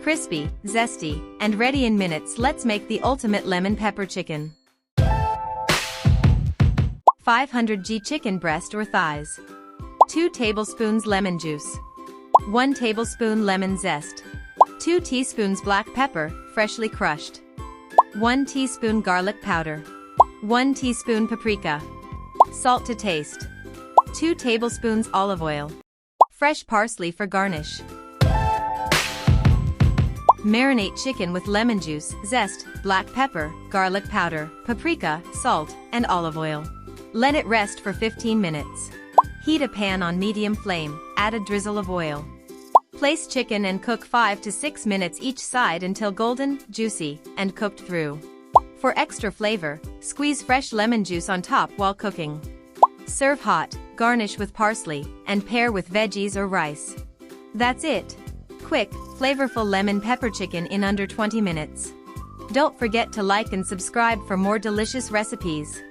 Crispy, zesty, and ready in minutes. Let's make the ultimate lemon pepper chicken. 500 g chicken breast or thighs. 2 tablespoons lemon juice. 1 tablespoon lemon zest. 2 teaspoons black pepper, freshly crushed. 1 teaspoon garlic powder. 1 teaspoon paprika. Salt to taste. 2 tablespoons olive oil. Fresh parsley for garnish. Marinate chicken with lemon juice, zest, black pepper, garlic powder, paprika, salt, and olive oil. Let it rest for 15 minutes. Heat a pan on medium flame, add a drizzle of oil. Place chicken and cook 5 to 6 minutes each side until golden, juicy, and cooked through. For extra flavor, squeeze fresh lemon juice on top while cooking. Serve hot, garnish with parsley, and pair with veggies or rice. That's it. Quick, flavorful lemon pepper chicken in under 20 minutes. Don't forget to like and subscribe for more delicious recipes.